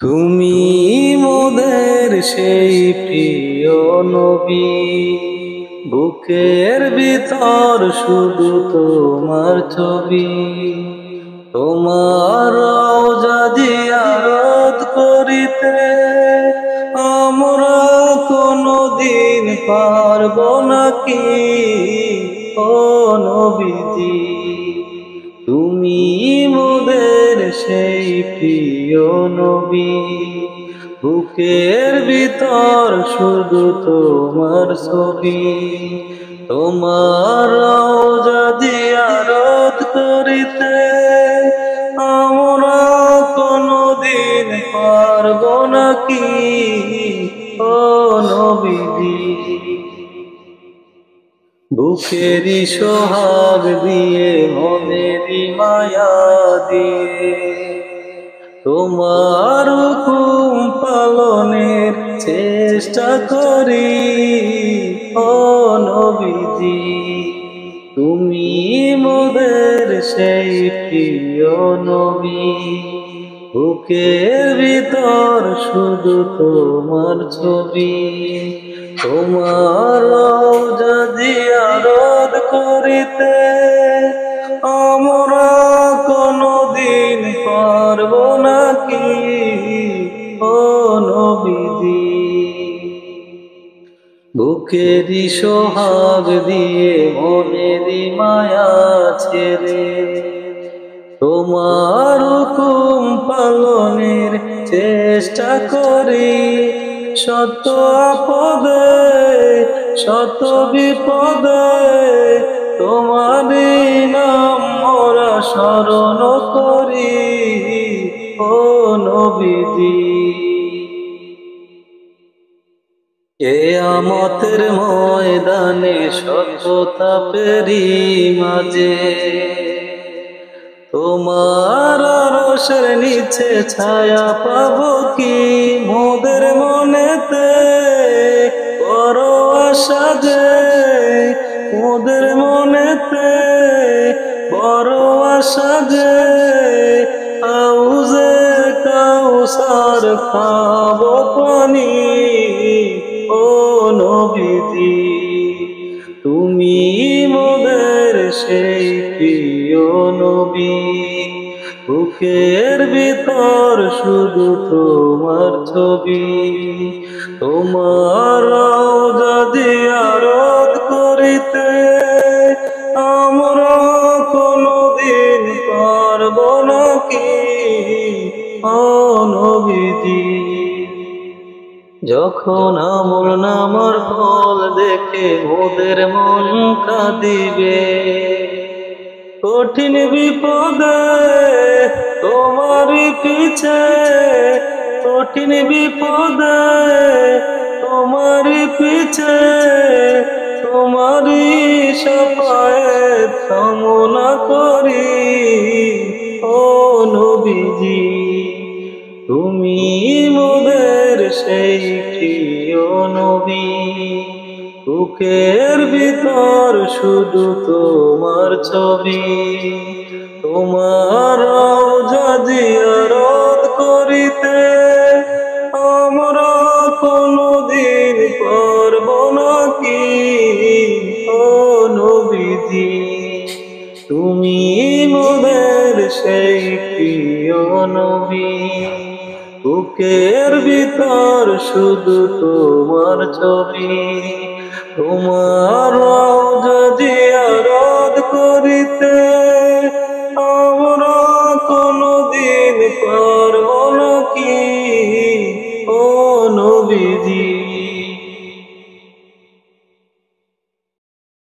তুমি মোদের সেই প্রিয় নবী, বুকের ভিতর শুধু তোমার ছবি। তোমার রওজা জিয়ারত করিতে আমরা কোনদিন পারব নাকি ও নবীজি। তুমি মোদের সেই প্রিয় নবী, বুকের ভিতর শুধু তোমার ছবি। তোমার রওজা জিয়ারত করিতে আমরা কোনদিন পারব নাকি ও নবীজি। বুকেরই সোহাগ দিয়ে মনেরই মায়া দিয়ে তোমার হুকুম পালনের চেষ্টা করি ও নবীজি। তুমি মোদের সেই প্রিয় নবী, বুকের ভিতর শুধু তোমার ছবি। তোমার রওজা জিয়ারত করিতে আমরা কোনদিন পারব নাকি ও নবীজি। বুকেরই সোহাগ দিয়ে মনেরই মায়া ছেড়ে তোমার হুকুম পালনের চেষ্টা করি। শত আপদে শত বিপদে তোমারই নাম মোরা স্মরণ করি ও নবীজি। কিয়ামতের ময়দানে সত্যতা পেরি মাঝে তোমার আরশের নিচে ছায়া পাবো কি মোদের মনেতে বড় আশা যে মোদের মনেতে বড় আশা যে হাউজে কাউসার খাবো পানি ও নবীজি। তুমি মোদের সেই প্রিয় নবী, বুকের ভিতর শুধু তোমার ছবি। তোমার রওজা জিয়ারত করিতে আমরা কোনদিন পারব নাকি ও নবীজি। যখন আমল নামার ফল দেখে মোদের মন কাঁদিবে, কঠিন বিপদে তোমারই পিছে কঠিন বিপদে তোমারই পিছে তোমারই শাফায়েত কামনা করি ও নবীজি। তুমি মোদের সেই প্রিয় নবী, বুকের ভিতর শুধু তোমার ছবি। তোমার রওজা জিয়ারত করিতে আমরা কোনদিন পারব নাকি ও নবীজি। তুমি মোদের সেই প্রিয় নবী, বুকের ভিতর শুধু তোমার ছবি। তোমার রওজা জিয়ারত করিতে আমরা কোনদিন পারব নাকি ও নবীজি।